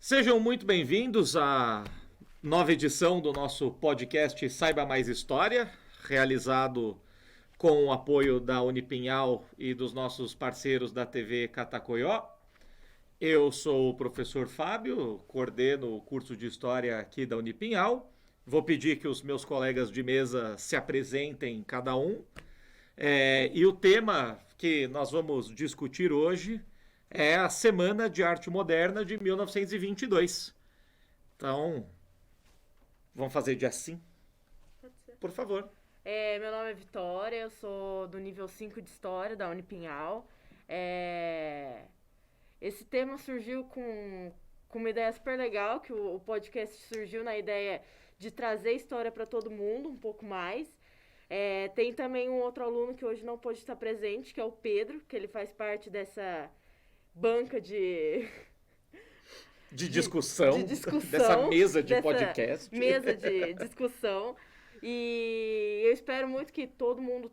Sejam muito bem-vindos à nova edição do nosso podcast Saiba Mais História, realizado com o apoio da Unipinhal e dos nossos parceiros da TV Catacoió. Eu sou o professor Fábio, coordeno o curso de História aqui da Unipinhal. Vou pedir que os meus colegas de mesa se apresentem cada um. E o tema que nós vamos discutir hoje é a Semana de Arte Moderna de 1922. Então, vamos fazer de assim? Pode ser. Por favor. Meu nome é Vitória, eu sou do nível 5 de História da Unipinhal. Esse tema surgiu com uma ideia super legal, que o podcast surgiu na ideia de trazer história para todo mundo, um pouco mais. Tem também um outro aluno que hoje não pôde estar presente, que é o Pedro, que ele faz parte dessa banca de discussão, dessa mesa de podcast. Mesa de discussão. E eu espero muito que todo mundo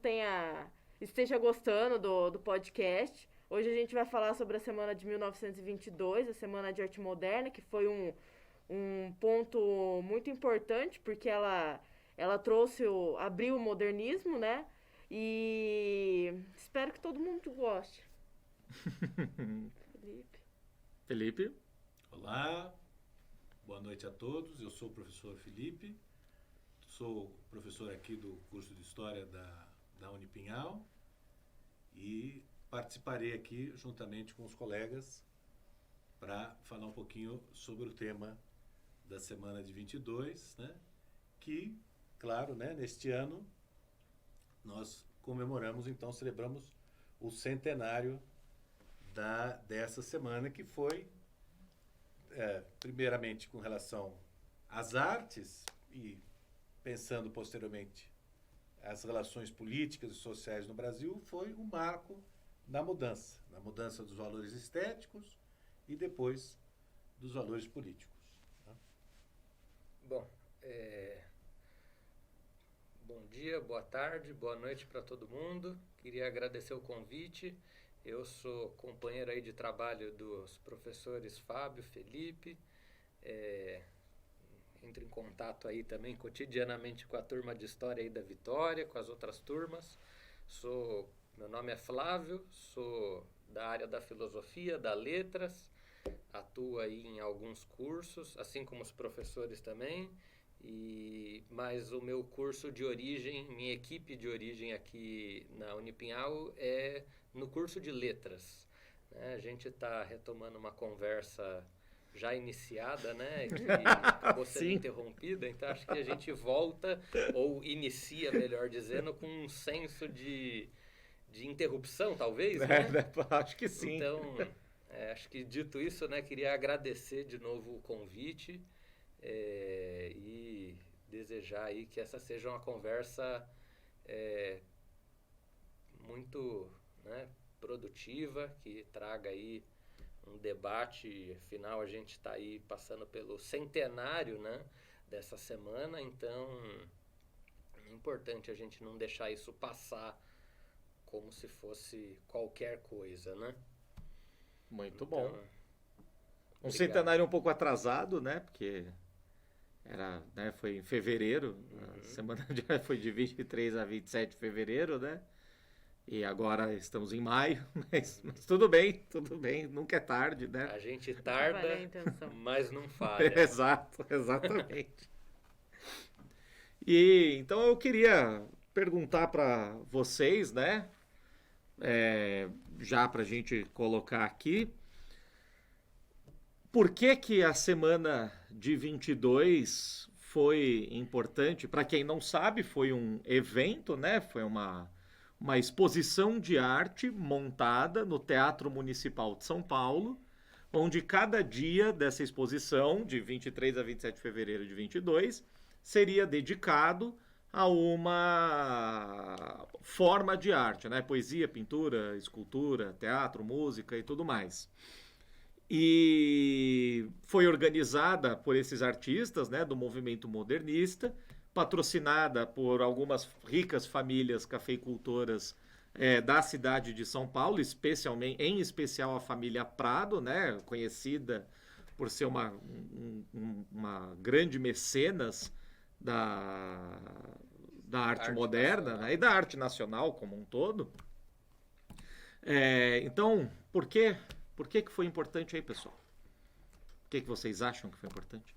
esteja gostando do podcast. Hoje a gente vai falar sobre a Semana de 1922, a Semana de Arte Moderna, que foi um ponto muito importante, porque ela abriu o modernismo, né? E espero que todo mundo goste. Felipe. Olá, boa noite a todos. Eu sou o professor Felipe, sou professor aqui do curso de História da Unipinhal e participarei aqui juntamente com os colegas para falar um pouquinho sobre o tema da Semana de 22, né? Que, claro, né, neste ano nós comemoramos, então celebramos o centenário dessa semana, que foi primeiramente com relação às artes e pensando posteriormente as relações políticas e sociais no Brasil, foi um marco na mudança dos valores estéticos e depois dos valores políticos. Tá? Bom, bom dia, boa tarde, boa noite para todo mundo. Queria agradecer o convite. Eu sou companheiro aí de trabalho dos professores Fábio, Felipe, entro em contato aí também cotidianamente com a turma de História aí da Vitória, com as outras turmas. Meu nome é Flávio, sou da área da Filosofia, da Letras, atuo aí em alguns cursos, assim como os professores também, mas o meu curso de origem, minha equipe de origem aqui na Unipinhal é no curso de Letras. Né? A gente está retomando uma conversa já iniciada, né, que acabou sendo interrompida, então acho que a gente volta, ou inicia, melhor dizendo, com um senso de interrupção, talvez, né? Acho que sim. Então, acho que dito isso, né, queria agradecer de novo o convite e desejar aí que essa seja uma conversa muito, né, produtiva, que traga aí um debate. Afinal, a gente está aí passando pelo centenário, né, dessa semana, então é importante a gente não deixar isso passar como se fosse qualquer coisa, né? Muito bom. Um centenário um pouco atrasado, né? Porque foi em fevereiro, a semana foi de 23 a 27 de fevereiro, né? E agora estamos em maio, mas tudo bem, nunca é tarde, né? A gente tarda, mas não falha. Exatamente. E então eu queria perguntar para vocês, né? Já para a gente colocar aqui, por que a Semana de 22 foi importante? Para quem não sabe, foi um evento, né? Foi uma exposição de arte montada no Teatro Municipal de São Paulo, onde cada dia dessa exposição, de 23 a 27 de fevereiro de 22, seria dedicado a uma forma de arte, né? Poesia, pintura, escultura, teatro, música e tudo mais. E foi organizada por esses artistas, né, do movimento modernista, patrocinada por algumas ricas famílias cafeicultoras da cidade de São Paulo, em especial a família Prado, né, conhecida por ser uma grande mecenas da arte moderna, né? E da arte nacional como um todo. Então, por que que foi importante aí, pessoal? O que vocês acham que foi importante?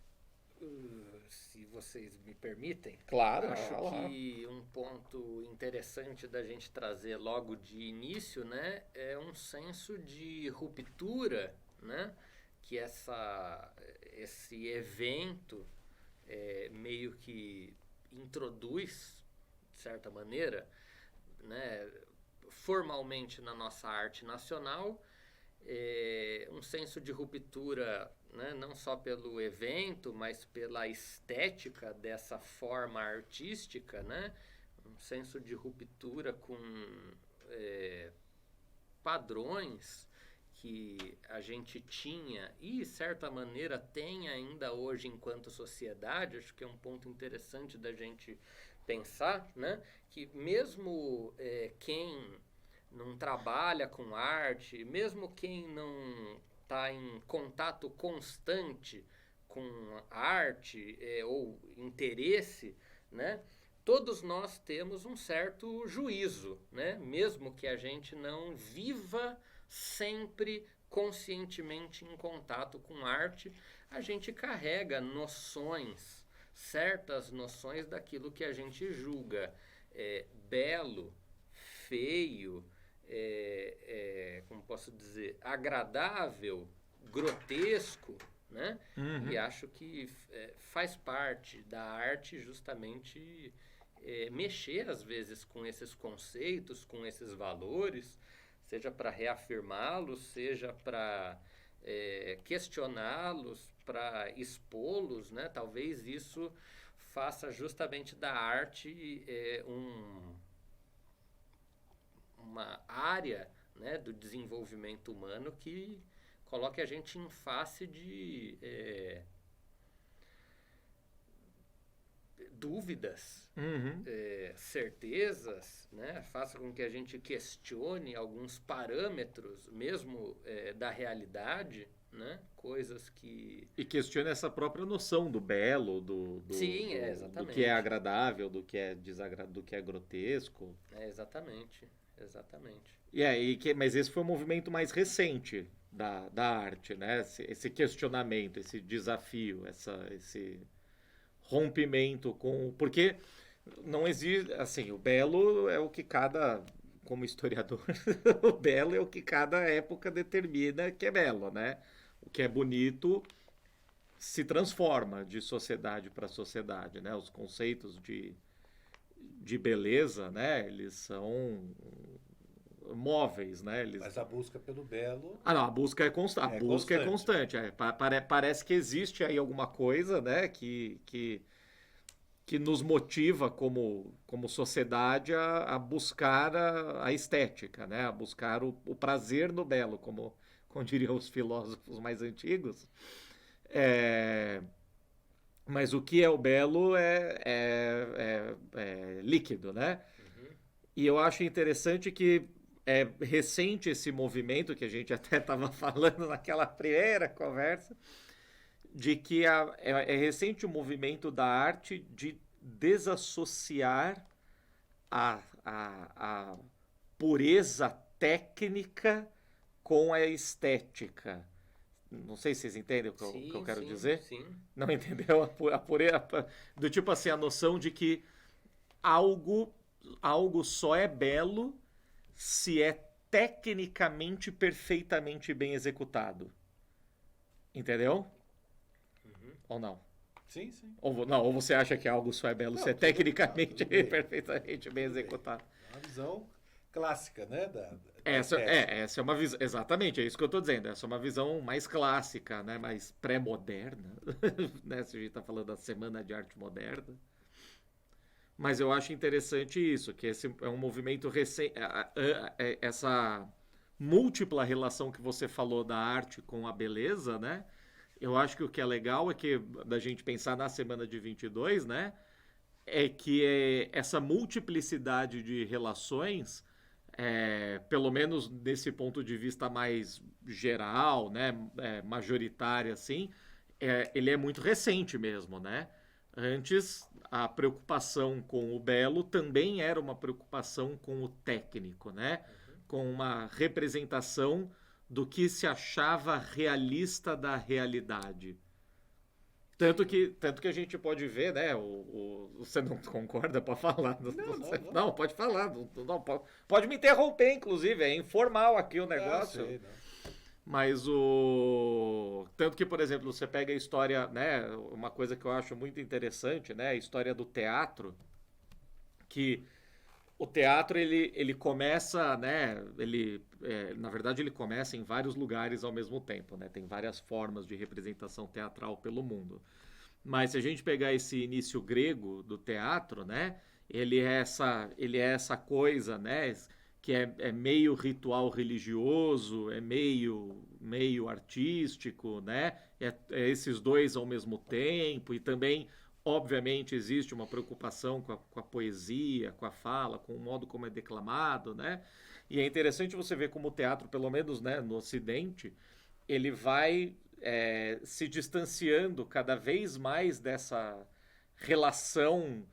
Se vocês me permitem, Claro, acho claro. que um ponto interessante da gente trazer logo de início, né, é um senso de ruptura, né, que esse evento meio que introduz, de certa maneira, né, formalmente na nossa arte nacional, um senso de ruptura, né, não só pelo evento, mas pela estética dessa forma artística, né, um senso de ruptura com padrões que a gente tinha e, de certa maneira, tem ainda hoje enquanto sociedade. Acho que é um ponto interessante da gente pensar, né, que mesmo quem não trabalha com arte, mesmo quem não está em contato constante com arte ou interesse, né, todos nós temos um certo juízo, né, mesmo que a gente não viva sempre conscientemente em contato com arte, a gente carrega noções, certas noções daquilo que a gente julga belo, feio, como posso dizer, agradável, grotesco, né? Uhum. E acho que faz parte da arte justamente mexer às vezes com esses conceitos, com esses valores, seja para reafirmá-los, seja para questioná-los, para expô-los, né? Talvez isso faça justamente da arte uma área, né, do desenvolvimento humano que coloque a gente em face de dúvidas, Uhum. certezas, né? Faça com que a gente questione alguns parâmetros mesmo da realidade, né? Coisas que... E questiona essa própria noção do belo, Sim, do exatamente. que é agradável, do que é do que é grotesco. Exatamente. Mas esse foi um movimento mais recente da arte, né? Esse questionamento, esse desafio, esse rompimento com... Porque não existe... Assim, o belo é o que cada... Como historiador, o belo é o que cada época determina que é belo, né? O que é bonito se transforma de sociedade para sociedade, né? Os conceitos de beleza, né? Eles são móveis, né? Mas a busca pelo belo... Não, a busca é constante. A busca é constante. Parece que existe aí alguma coisa, né? Que nos motiva como sociedade a buscar a estética, né? A buscar o prazer no belo, como diriam os filósofos mais antigos. Mas o que é o belo é líquido, né? Uhum. E eu acho interessante que é recente esse movimento, que a gente até estava falando naquela primeira conversa, de que é recente o movimento da arte de desassociar a pureza técnica com a estética. Não sei se vocês entendem o que eu quero dizer. Sim. Não entendeu? A pureza, do tipo assim, a noção de que algo só é belo se é tecnicamente perfeitamente bem executado. Entendeu? Uhum. Ou não? Sim. Ou você acha que algo só é belo se é tecnicamente perfeitamente bem executado? É uma visão clássica, né? Essa é uma visão. Exatamente, é isso que eu estou dizendo. Essa é uma visão mais clássica, né? Mais pré-moderna. Né? Se a gente está falando da Semana de Arte Moderna. Mas eu acho interessante isso, que esse é um movimento recente. Essa múltipla relação que você falou da arte com a beleza, né? Eu acho que o que é legal é que, da gente pensar na semana de 22, né? É que essa multiplicidade de relações pelo menos nesse ponto de vista mais geral, né, majoritário assim, ele é muito recente mesmo, né? Antes, a preocupação com o belo também era uma preocupação com o técnico, né? Com uma representação do que se achava realista da realidade. Tanto que a gente pode ver, né? Você não concorda? Pode falar. Não, pode falar. Pode me interromper, inclusive. É informal aqui o negócio. Sei, não. Mas Tanto que, por exemplo, você pega a história, né? Uma coisa que eu acho muito interessante, né? A história do teatro. Que o teatro, ele começa, né? Na verdade, ele começa em vários lugares ao mesmo tempo, né? Tem várias formas de representação teatral pelo mundo. Mas se a gente pegar esse início grego do teatro, né? Ele é essa coisa, né? Que é meio ritual religioso, é meio artístico, né? É esses dois ao mesmo tempo, e também, obviamente, existe uma preocupação com a poesia, com a fala, com o modo como é declamado, né? E é interessante você ver como o teatro, pelo menos, né, no Ocidente, ele vai se distanciando cada vez mais dessa relação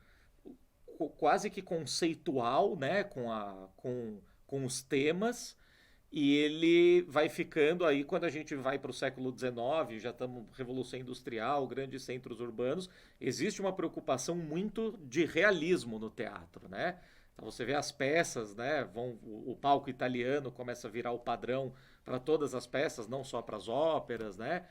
quase que conceitual, né, com os temas, e ele vai ficando aí, quando a gente vai para o século XIX, já estamos Revolução Industrial, grandes centros urbanos, existe uma preocupação muito de realismo no teatro, né? Então você vê as peças, né? O palco italiano começa a virar o padrão para todas as peças, não só para as óperas, né?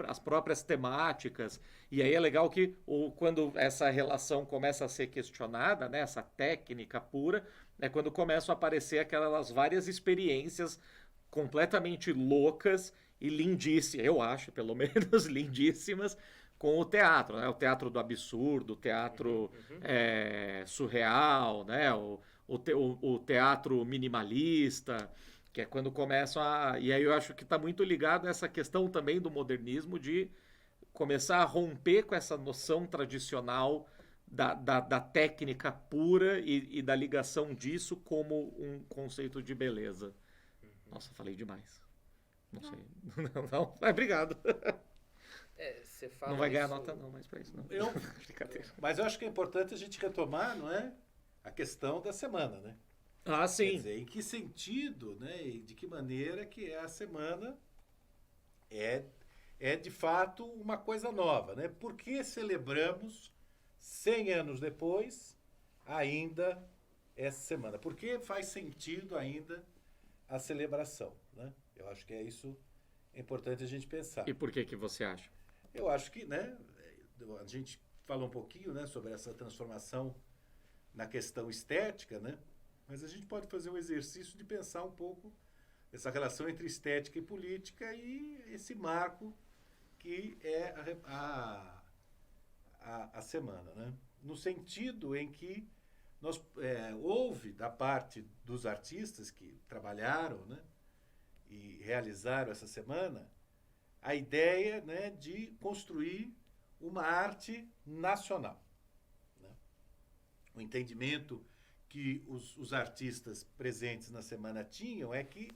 As próprias temáticas. E aí é legal que quando essa relação começa a ser questionada, né? Essa técnica pura, é quando começam a aparecer aquelas várias experiências completamente loucas e lindíssimas, eu acho, pelo menos lindíssimas, com o teatro, né? O teatro do absurdo, o teatro surreal, né? O teatro minimalista, que é quando começam a... E aí eu acho que está muito ligado a essa questão também do modernismo de começar a romper com essa noção tradicional da técnica pura e da ligação disso como um conceito de beleza. Nossa, falei demais. Não sei. Não, obrigado. Você fala Não vai ganhar isso... nota não, mas para isso não. Mas eu acho que é importante a gente retomar, não é? A questão da semana, né? Ah, sim. Quer dizer, em que sentido, né? E de que maneira que a semana é de fato uma coisa nova, né? Por que celebramos 100 anos depois ainda essa semana? Por que faz sentido ainda a celebração, né? Eu acho que é isso importante a gente pensar. E por que você acha? Eu acho que, né, a gente falou um pouquinho, né, sobre essa transformação na questão estética, né? Mas a gente pode fazer um exercício de pensar um pouco essa relação entre estética e política e esse marco que é a semana, né? No sentido em que houve da parte dos artistas que trabalharam, né, e realizaram essa semana a ideia, né, de construir uma arte nacional, né? O entendimento que os artistas presentes na semana tinham é que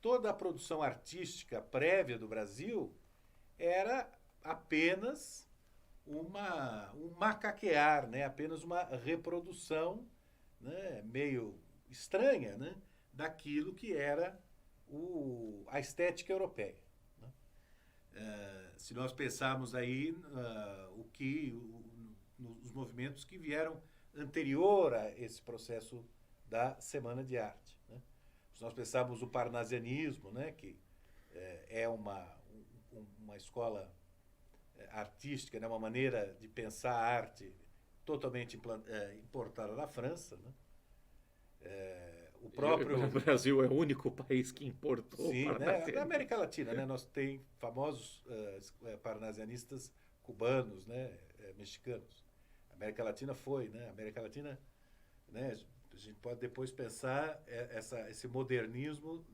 toda a produção artística prévia do Brasil era apenas um macaquear, né? Apenas uma reprodução, né, meio estranha, né, daquilo que era a estética europeia. Né? Se nós pensarmos aí os movimentos que vieram anterior a esse processo da Semana de Arte, né? Se nós pensarmos o parnasianismo, né, que é uma escola artística, né, uma maneira de pensar a arte totalmente importada da França, né? O próprio... O Brasil é o único país que importou. Sim, né? Na América Latina, né, nós tem famosos parnasianistas cubanos, né, mexicanos. A América Latina foi, né? A América Latina, né, a gente pode depois pensar esse modernismo,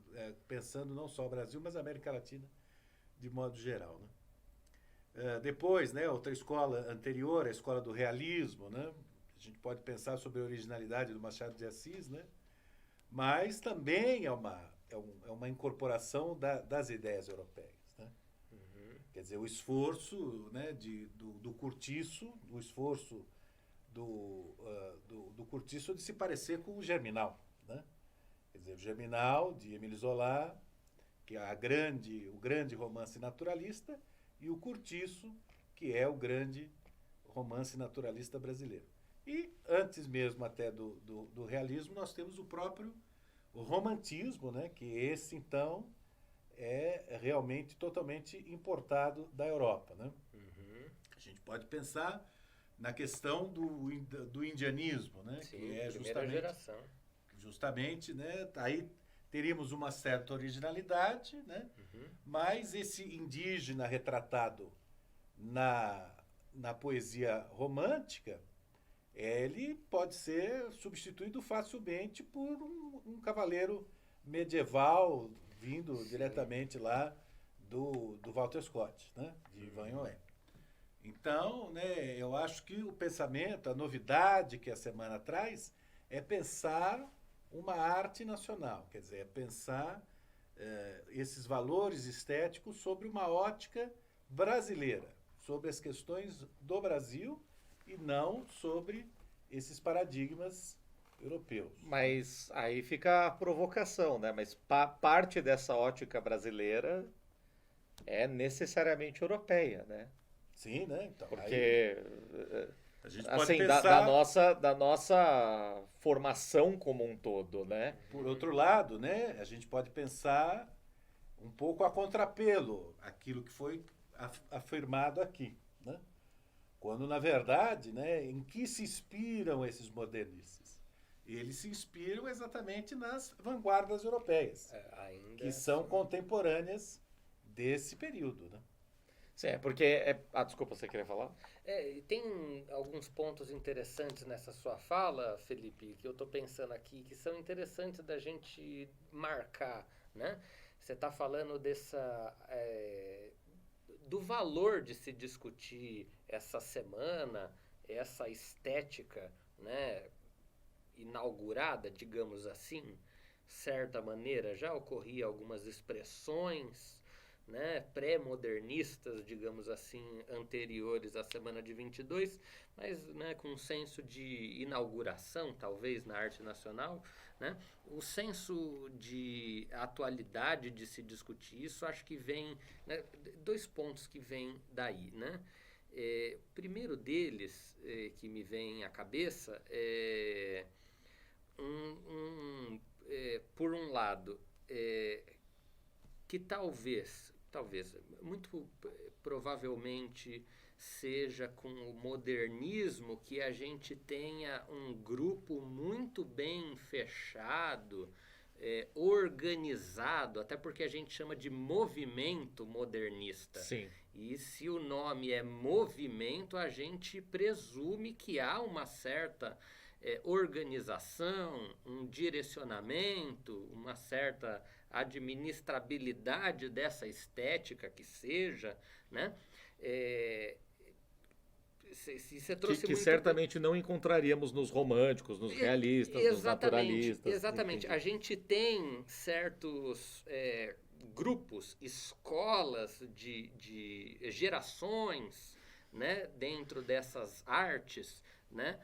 pensando não só o Brasil, mas a América Latina de modo geral, né? Depois, né, outra escola anterior, a escola do realismo, né? A gente pode pensar sobre a originalidade do Machado de Assis, né? mas também é uma incorporação das ideias europeias, né? Quer dizer, o esforço, né, do Curtiço, o esforço do Curtiço de se parecer com o Germinal, né? Quer dizer, o Germinal, de Émile Zola, que é o grande romance naturalista, e o Curtiço, que é o grande romance naturalista brasileiro. E antes mesmo até do realismo, nós temos o próprio romantismo, né, que esse, então, é realmente totalmente importado da Europa, né? A gente pode pensar na questão do indianismo, né? Sim, que é primeira geração. justamente, né? Aí teríamos uma certa originalidade, né? Mas esse indígena retratado na poesia romântica, ele pode ser substituído facilmente por um cavaleiro medieval vindo diretamente lá do Walter Scott, né? De Ivan Oé. Então, né, eu acho que o pensamento, a novidade que a semana traz é pensar uma arte nacional, quer dizer, é pensar esses valores estéticos sobre uma ótica brasileira, sobre as questões do Brasil e não sobre esses paradigmas europeus. Mas aí fica a provocação, né? Mas parte dessa ótica brasileira é necessariamente europeia, né? Sim, né? Então, Porque a gente pode assim, pensar, da nossa formação como um todo, né? por outro lado, né? A gente pode pensar um pouco a contrapelo aquilo que foi afirmado aqui, né? Quando, na verdade, né, em que se inspiram esses modernistas? Eles se inspiram exatamente nas vanguardas europeias, que são contemporâneas desse período, né? Sim, porque... desculpa, você queria falar? Tem alguns pontos interessantes nessa sua fala, Felipe, que eu estou pensando aqui, que são interessantes da gente marcar, né? Você está falando do valor de se discutir essa semana, essa estética, né, inaugurada, digamos assim, certa maneira. Já ocorria algumas expressões, né, pré-modernistas, digamos assim, anteriores à semana de 22, mas, né, com um senso de inauguração, talvez, na arte nacional, né? O senso de atualidade de se discutir isso, acho que vem, né, dois pontos que vêm daí, né? O primeiro deles, que me vem à cabeça, é por um lado, que talvez, muito provavelmente seja com o modernismo que a gente tenha um grupo muito bem fechado, organizado, até porque a gente chama de movimento modernista. Sim. E se o nome é movimento, a gente presume que há uma certa organização, um direcionamento, uma certa administrabilidade dessa estética que seja, né? Você trouxe que muito... certamente não encontraríamos nos românticos, nos realistas, nos naturalistas. Exatamente. Enfim. A gente tem certos grupos, escolas de gerações, né, dentro dessas artes, né?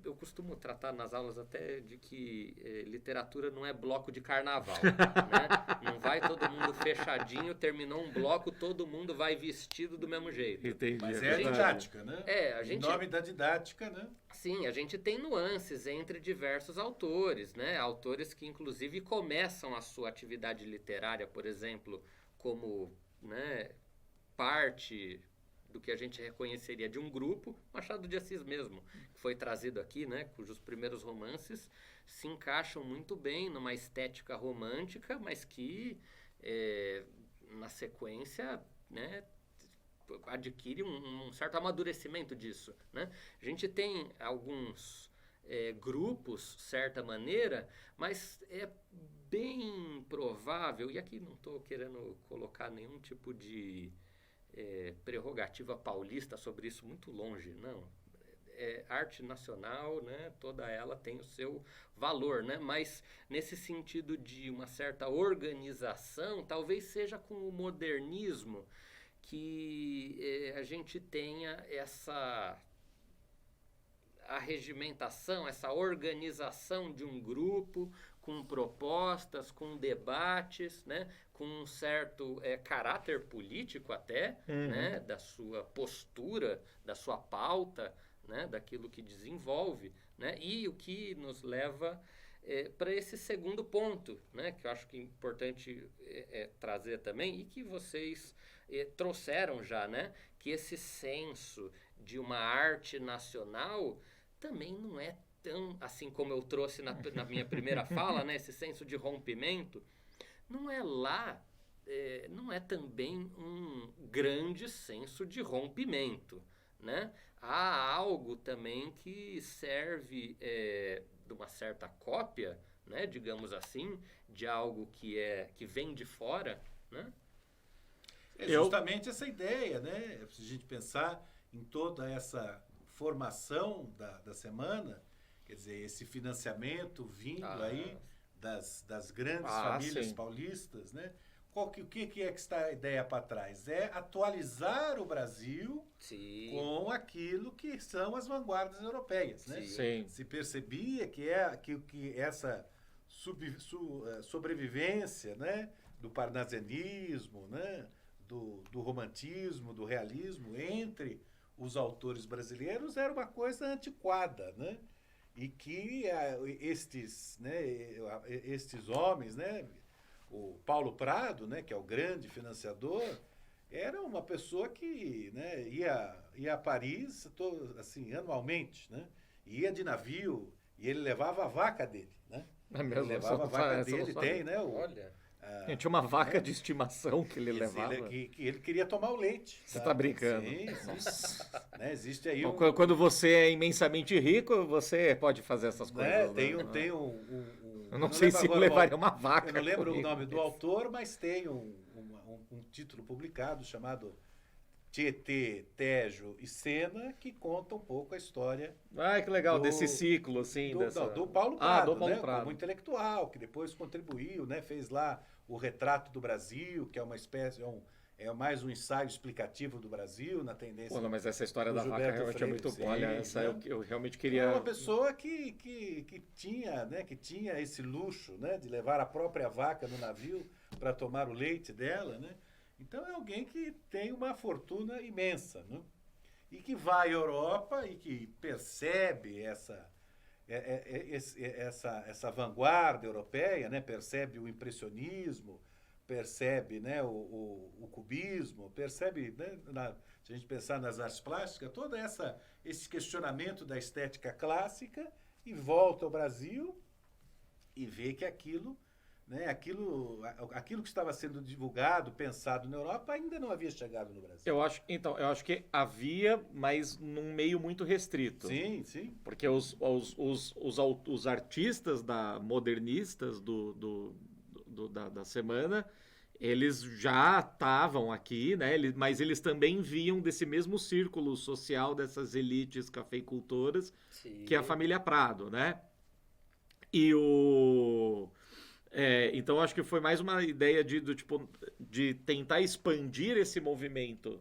Eu costumo tratar nas aulas até de que literatura não é bloco de carnaval, né? Não vai todo mundo fechadinho, terminou um bloco, todo mundo vai vestido do mesmo jeito. Entendi, Mas é a didática, né? Em nome da didática, né? Sim, a gente tem nuances entre diversos autores, né? Autores que, inclusive, começam a sua atividade literária, por exemplo, como, né, parte do que a gente reconheceria de um grupo, Machado de Assis mesmo, que foi trazido aqui, né, cujos primeiros romances se encaixam muito bem numa estética romântica, mas que, na sequência, né, adquire um certo amadurecimento disso, né? A gente tem alguns grupos, certa maneira, mas é bem provável, e aqui não estou querendo colocar nenhum tipo de prerrogativa paulista sobre isso, muito longe, não. arte nacional, né, toda ela tem o seu valor, né, mas nesse sentido de uma certa organização, talvez seja com o modernismo que a gente tenha essa arregimentação, essa organização de um grupo com propostas, com debates, né, com um certo caráter político até, né, da sua postura, da sua pauta, né, daquilo que desenvolve, né, e o que nos leva para esse segundo ponto, né, que eu acho que é importante trazer também e que vocês trouxeram já, né, que esse senso de uma arte nacional também não é tão, assim como eu trouxe na minha primeira fala, né, esse senso de rompimento, não é lá, não é também um grande senso de rompimento, né? Há algo também que serve de uma certa cópia, né, digamos assim, de algo que vem de fora, né? É justamente essa ideia, né? Se a gente pensar em toda essa formação da semana, quer dizer, esse financiamento vindo aí das grandes famílias paulistas, né? O que é que está a ideia para trás? É atualizar o Brasil com aquilo que são as vanguardas europeias, né? Se percebia que essa sobrevivência, né, do parnasianismo, né, do romantismo, do realismo entre os autores brasileiros era uma coisa antiquada, né? E que estes homens, né, o Paulo Prado, né, que é o grande financiador, era uma pessoa que, né, ia a Paris assim, anualmente, né? Ia de navio e ele levava a vaca dele, né? Ele levava a vaca dele, tem, né? Olha... Tinha uma vaca de estimação que ele levava. Que ele queria tomar o leite. Você está brincando. Sim, né? Existe aí Quando você é imensamente rico, você pode fazer essas coisas. Tem né? Eu não sei se eu levaria uma vaca. Eu não lembro comigo. o nome do autor, mas tem um título publicado chamado Tietê, Tejo e Sena, que conta um pouco a história. Que legal, desse ciclo, assim. Do Paulo Prado, do Paulo né? Prado. Como intelectual, que depois contribuiu, né? Fez lá o Retrato do Brasil, que é uma espécie, é mais um ensaio explicativo do Brasil, na tendência... Mas essa história da vaca realmente é muito boa. Olha, essa né? eu realmente queria... É uma pessoa que tinha, né, que tinha esse luxo, né, de levar a própria vaca no navio para tomar o leite dela, né? Então é alguém que tem uma fortuna imensa, né? E que vai à Europa e que percebe essa vanguarda europeia, né? Percebe o impressionismo, percebe, né, o cubismo, percebe, né, se a gente pensar nas artes plásticas, todo esse questionamento da estética clássica e volta ao Brasil e vê que aquilo que estava sendo divulgado, pensado na Europa, ainda não havia chegado no Brasil. Eu acho que havia, mas num meio muito restrito. Sim, sim. Porque os artistas modernistas da semana, eles já estavam aqui, né? Mas eles também viam desse mesmo círculo social dessas elites cafeicultoras, que é a família Prado, né? E então acho que foi mais uma ideia de tentar expandir esse movimento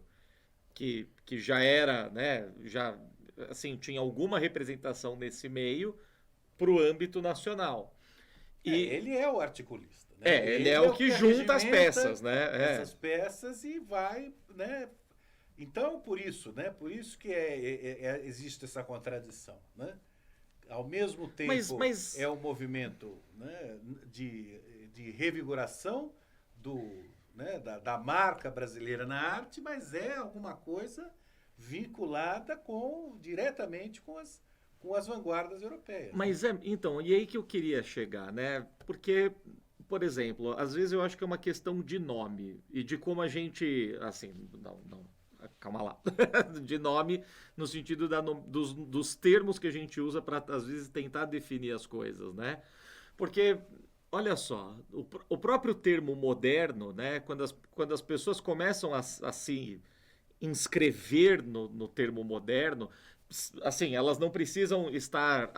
que já era, né? Já assim, tinha alguma representação nesse meio para o âmbito nacional. Ele é o articulista. Né? Ele é o que junta as peças, né? Essas peças e vai, né? Então, por isso que existe essa contradição, né? Ao mesmo tempo, é um movimento, né, de revigoração da marca brasileira na arte, mas é alguma coisa vinculada diretamente com as vanguardas europeias. Mas então, e aí que eu queria chegar, né? Porque, por exemplo, às vezes eu acho que é uma questão de nome e de como a gente, assim, calma lá, de nome no sentido dos termos que a gente usa para, às vezes, tentar definir as coisas, né? Porque, olha só, o próprio termo moderno, né? Quando as pessoas começam a se inscrever no termo moderno, assim, elas não precisam estar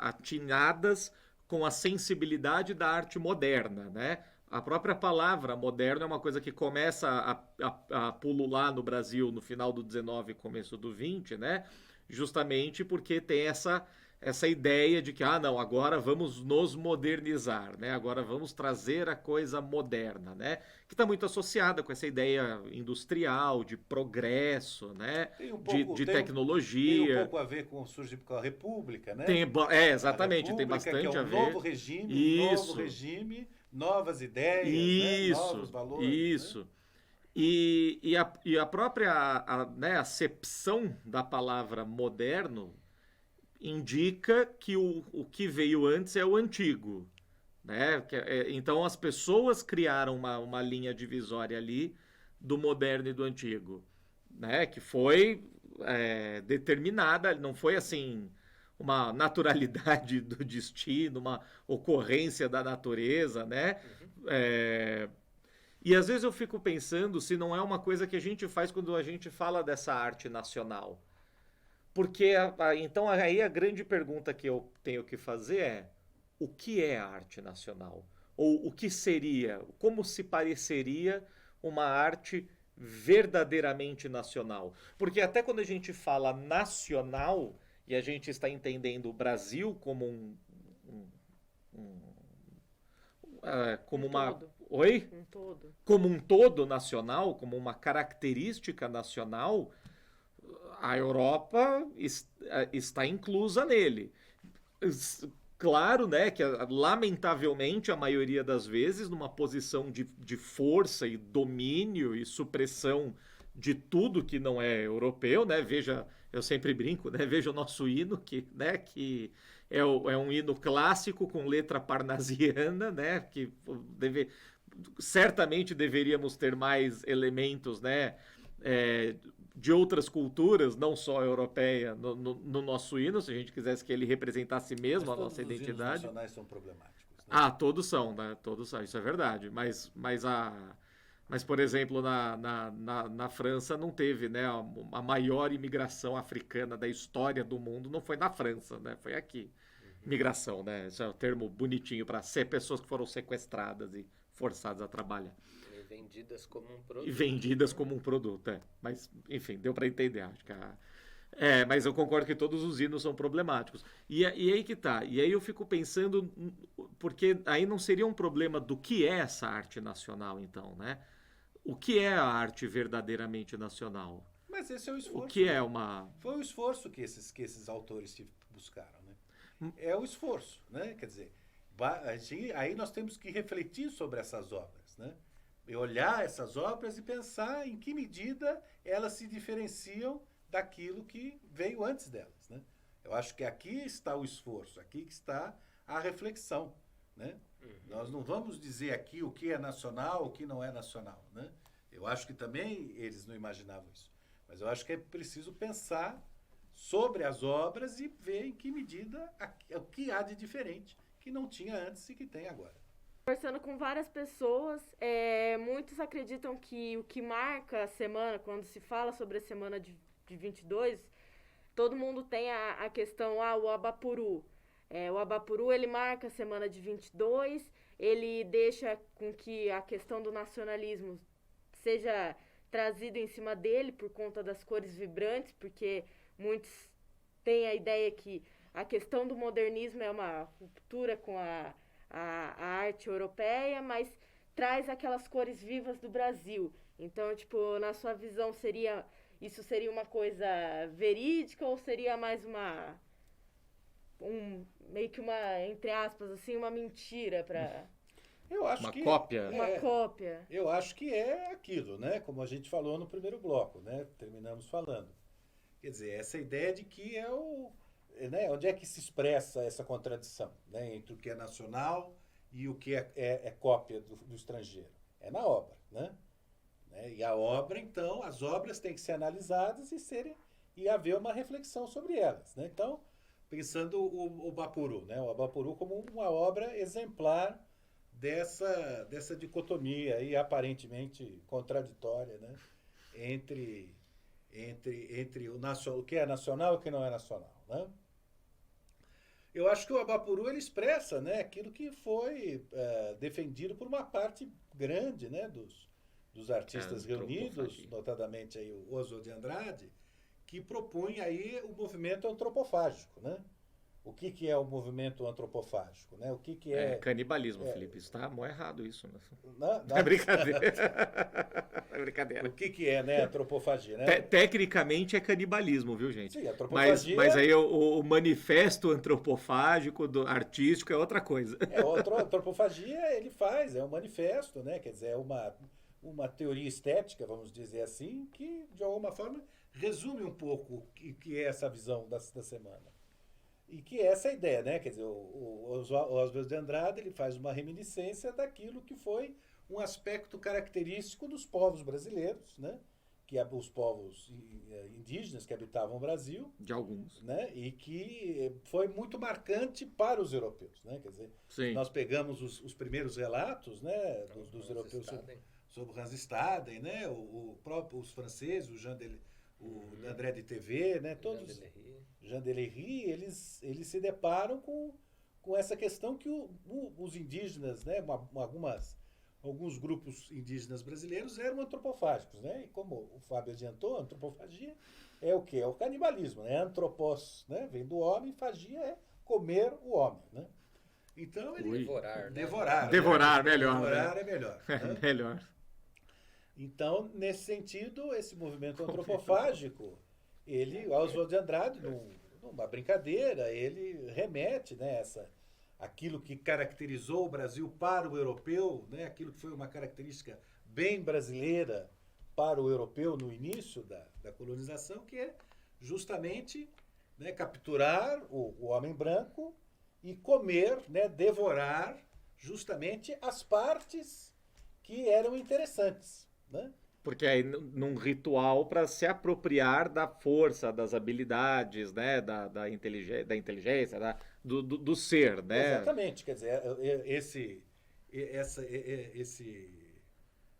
atinadas com a sensibilidade da arte moderna, né? A própria palavra moderno é uma coisa que começa a pulular no Brasil no final do 19 e começo do 20, né? Justamente porque tem essa ideia de que, não, agora vamos nos modernizar, né? Agora vamos trazer a coisa moderna, né? Que está muito associada com essa ideia industrial, de progresso, né? Tem um De pouco, tem tecnologia. um pouco a ver com o surgimento da República, né? Exatamente, A tem República, bastante que é a um ver. novo regime, novas ideias, né? Novos valores. Isso. Né? E a própria né, acepção da palavra moderno indica que o que veio antes é o antigo. Né? Então as pessoas criaram uma linha divisória ali do moderno e do antigo, né? Que foi determinada, não foi assim uma naturalidade do destino, uma ocorrência da natureza, né? E às vezes eu fico pensando se não é uma coisa que a gente faz quando a gente fala dessa arte nacional. Porque então aí a grande pergunta que eu tenho que fazer é: o que é a arte nacional? Ou o que seria, como se pareceria uma arte verdadeiramente nacional? Porque até quando a gente fala nacional e a gente está entendendo o Brasil como como uma todo. Oi? Um todo. Como um todo nacional, como uma característica nacional, a Europa está inclusa nele. Claro, né, que lamentavelmente a maioria das vezes numa posição de força e domínio e supressão de tudo que não é europeu, né? Veja, eu sempre brinco, né? Veja o nosso hino que é um hino clássico com letra parnasiana, né? Que certamente deveríamos ter mais elementos, né? De outras culturas, não só europeia, no nosso hino, se a gente quisesse que ele representasse mesmo a nossa identidade. Todos os hinos nacionais são problemáticos. Né? Todos são, né? Todos são, isso é verdade. Mas por exemplo, na França não teve, né? A maior imigração africana da história do mundo não foi na França, né? Foi aqui. Migração, né? Esse é o termo bonitinho para ser pessoas que foram sequestradas e forçadas a trabalhar. Vendidas como um produto. E vendidas como um produto, Mas, enfim, deu para entender, acho que mas eu concordo que todos os hinos são problemáticos. E aí que tá. E aí eu fico pensando, porque aí não seria um problema do que é essa arte nacional, então, né? O que é a arte verdadeiramente nacional? Mas esse é o esforço. O que é uma... Foi o esforço que esses autores buscaram, né? É o esforço, né? Quer dizer, aí nós temos que refletir sobre essas obras, né? E olhar essas obras e pensar em que medida elas se diferenciam daquilo que veio antes delas, né? Eu acho que aqui está o esforço, aqui está a reflexão, né? Nós não vamos dizer aqui o que é nacional, o que não é nacional, né? Eu acho que também eles não imaginavam isso. Mas eu acho que é preciso pensar sobre as obras e ver em que medida o que há de diferente que não tinha antes e que tem agora. Conversando com várias pessoas, muitos acreditam que o que marca a semana, quando se fala sobre a semana de 22, todo mundo tem a questão, o Abapuru. O Abapuru, ele marca a semana de 22, ele deixa com que a questão do nacionalismo seja trazida em cima dele por conta das cores vibrantes, porque muitos têm a ideia que a questão do modernismo é uma ruptura com a arte europeia, mas traz aquelas cores vivas do Brasil. Então, tipo, na sua visão, isso seria uma coisa verídica ou seria mais meio que uma, entre aspas, assim, uma mentira para... Eu acho uma que cópia. Uma cópia. Eu acho que é aquilo, né? Como a gente falou no primeiro bloco, né? Terminamos falando. Quer dizer, essa ideia de que né? Onde é que se expressa essa contradição, né? Entre o que é nacional e o que é cópia do estrangeiro. É na obra, né? E a obra, então, as obras têm que ser analisadas e haver uma reflexão sobre elas, né? Então, pensando o Bapuru, né? O Bapuru como uma obra exemplar dessa dicotomia aí aparentemente contraditória, né? Entre entre o que é nacional e o que não é nacional, né? Eu acho que o Abapuru ele expressa, né, aquilo que foi defendido por uma parte grande, né, dos artistas reunidos, notadamente aí o Oswald de Andrade, que propõe aí o movimento antropofágico, né? O que é o movimento antropofágico, né? O que é... canibalismo, Felipe. Está mó errado isso. Né? Não, É brincadeira. É brincadeira. O que é, né, antropofagia, né? Tecnicamente é canibalismo, viu, gente? Sim, antropofagia... Mas aí o manifesto antropofágico artístico é outra coisa. A antropofagia ele faz, é um manifesto, né? Quer dizer, é uma teoria estética, vamos dizer assim, que de alguma forma resume um pouco o que é essa visão da semana. E que é essa ideia, né? Quer dizer, o Oswald de Andrade ele faz uma reminiscência daquilo que foi um aspecto característico dos povos brasileiros, né? Que os povos indígenas que habitavam o Brasil. De alguns. Né? E que foi muito marcante para os europeus, né? Quer dizer, Sim. Nós pegamos os primeiros relatos, né, dos europeus sobre o Hans Staden, né? Os franceses, o André de TV, né? Todos... Jean Delery, eles se deparam com essa questão que os indígenas, né, alguns grupos indígenas brasileiros eram antropofágicos, né? E como o Fábio adiantou, a antropofagia é o quê? É o canibalismo, né? Antropos, né? Vem do homem, fagia é comer o homem, né? Então ele devorar, né? Devorar, né? melhor. Devorar né? é melhor. É Né? melhor. Então, nesse sentido, esse movimento antropofágico, o Oswald de Andrade, numa brincadeira, ele remete, né, aquilo que caracterizou o Brasil para o europeu, né, aquilo que foi uma característica bem brasileira para o europeu no início da colonização, que é justamente, né, capturar o homem branco e comer, né, devorar justamente as partes que eram interessantes, né? Porque aí num ritual para se apropriar da força, das habilidades, né, da inteligência, do ser, né? Exatamente, quer dizer,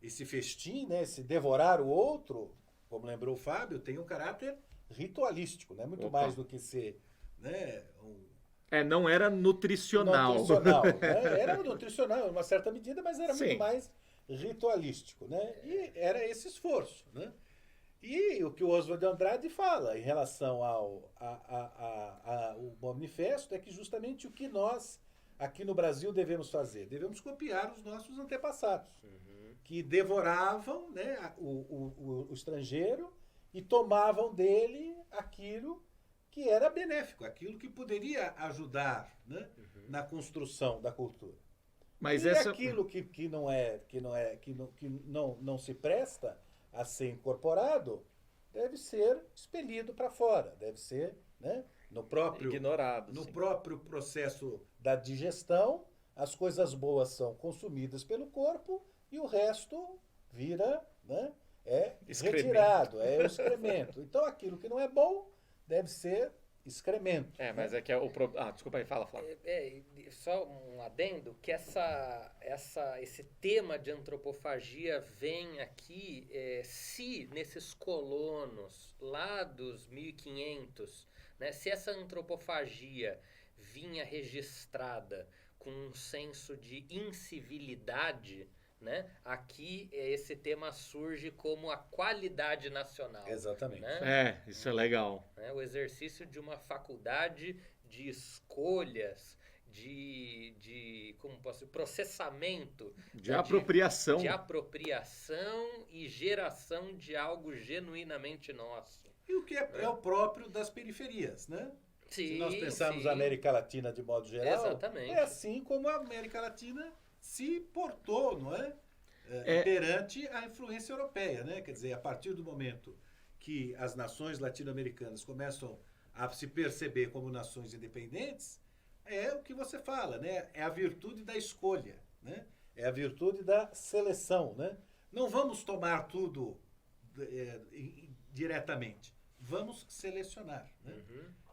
esse festim, né, esse devorar o outro, como lembrou o Fábio, tem um caráter ritualístico, né? Muito mais do que ser, né, não era nutricional. Né? Era nutricional em uma certa medida, mas era muito mais ritualístico, né? E era esse esforço, né? E o que o Oswald de Andrade fala em relação ao manifesto é que justamente o que nós aqui no Brasil devemos fazer, devemos copiar os nossos antepassados, que devoravam, né, o estrangeiro e tomavam dele aquilo que era benéfico, aquilo que poderia ajudar, né, na construção da cultura. Mas aquilo que não se presta a ser incorporado deve ser expelido para fora, deve ser, né, ignorado. No próprio processo da digestão, as coisas boas são consumidas pelo corpo e o resto vira, né, retirado, é o excremento. Então aquilo que não é bom deve ser excremento. Mas é que desculpa aí, fala, Flávio. Só um adendo, que esse tema de antropofagia vem aqui, se nesses colonos lá dos 1500, né, se essa antropofagia vinha registrada com um senso de incivilidade, né, aqui esse tema surge como a qualidade nacional. Exatamente. Né? Isso é legal. O exercício de uma faculdade de escolhas, de processamento. De apropriação. De apropriação e geração de algo genuinamente nosso. E o que é o próprio das periferias, né? Sim, se nós pensarmos a América Latina de modo geral, exatamente. É assim como a América Latina se portou, não é? Perante a influência europeia, né? Quer dizer, a partir do momento que as nações latino-americanas começam a se perceber como nações independentes, é o que você fala, né? É a virtude da escolha, né? É a virtude da seleção, né? Não vamos tomar tudo diretamente, vamos selecionar, né?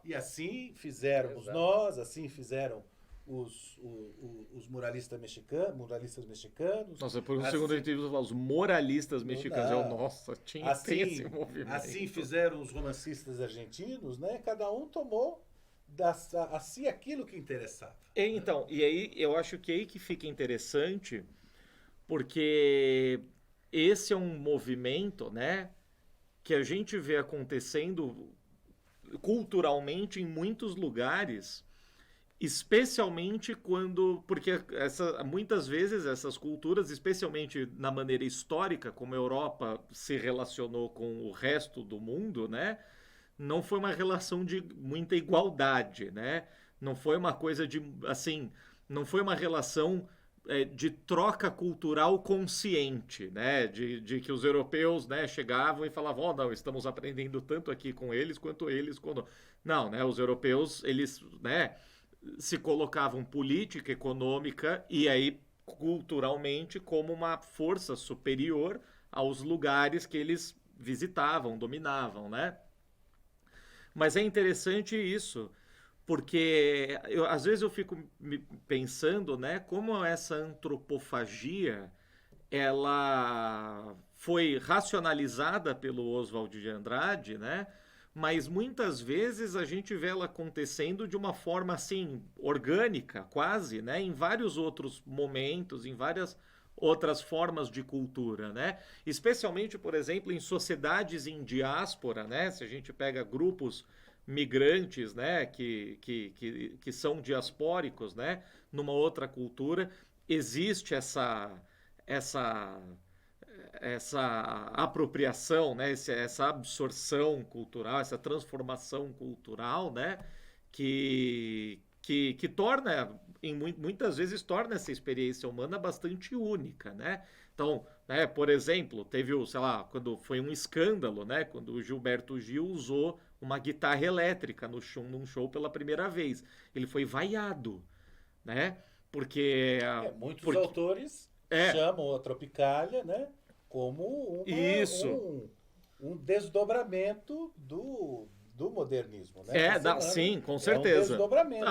E assim fizéramos nós, assim fizeram os muralistas mexicanos. Nossa, por um Assim- segundo eu tive que falar, os moralistas mexicanos. Não. Nossa, tem esse movimento. Assim fizeram os romancistas argentinos, né? Cada um tomou a si aquilo que interessava. Então, e aí eu acho que aí que fica interessante, porque esse é um movimento, né, que a gente vê acontecendo culturalmente em muitos lugares, especialmente porque muitas vezes essas culturas, especialmente na maneira histórica, como a Europa se relacionou com o resto do mundo, né, não foi uma relação de muita igualdade, né? Não foi uma coisa de, assim, não foi uma relação de troca cultural consciente, né? De que os europeus, né, chegavam e falavam, oh, não, estamos aprendendo tanto aqui com eles quanto eles quando... Não, né? Os europeus, eles, né, se colocavam política, econômica e aí culturalmente como uma força superior aos lugares que eles visitavam, dominavam, né? Mas é interessante isso, porque às vezes eu fico pensando, né, como essa antropofagia ela foi racionalizada pelo Oswald de Andrade, né? Mas muitas vezes a gente vê ela acontecendo de uma forma assim orgânica, quase, né? Em vários outros momentos, em várias outras formas de cultura, né? Especialmente, por exemplo, em sociedades em diáspora, né? Se a gente pega grupos migrantes, né? Que são diaspóricos, né? Numa outra cultura, existe essa apropriação, né? Essa absorção cultural, essa transformação cultural, né? Que torna, muitas vezes torna essa experiência humana bastante única, né? Então, né, por exemplo, teve sei lá, quando foi um escândalo, né? Quando o Gilberto Gil usou uma guitarra elétrica num show pela primeira vez. Ele foi vaiado, né? Porque... Muitos autores chamam a Tropicália, né, como um desdobramento do modernismo, né? Sim, com certeza. É um desdobramento.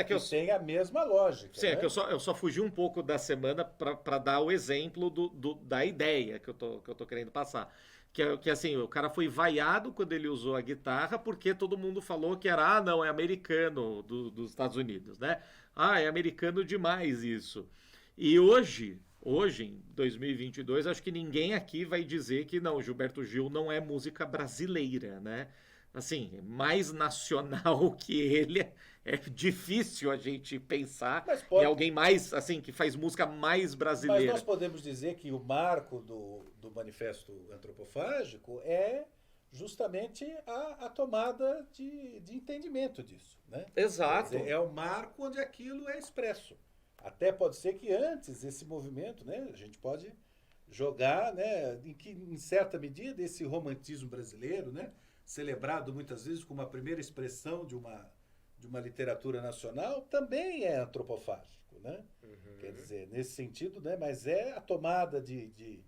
Que tem a mesma lógica. Sim, né? é que eu só fugi um pouco da semana para dar o exemplo da ideia que eu tô querendo passar. Que assim, o cara foi vaiado quando ele usou a guitarra porque todo mundo falou que era, não, é americano dos Estados Unidos, né? É americano demais isso. E hoje, em 2022, acho que ninguém aqui vai dizer que não, Gilberto Gil não é música brasileira, né? Assim, mais nacional que ele, é difícil a gente pensar em alguém mais, assim, que faz música mais brasileira. Mas nós podemos dizer que o marco do Manifesto Antropofágico é justamente a tomada de entendimento disso, né? Exato. Quer dizer, é o marco onde aquilo é expresso. Até pode ser que antes esse movimento, né, a gente pode jogar, né, em certa medida esse romantismo brasileiro, né, celebrado muitas vezes como a primeira expressão de uma literatura nacional, também é antropofágico, né? Uhum. Quer dizer, nesse sentido, né, mas a tomada de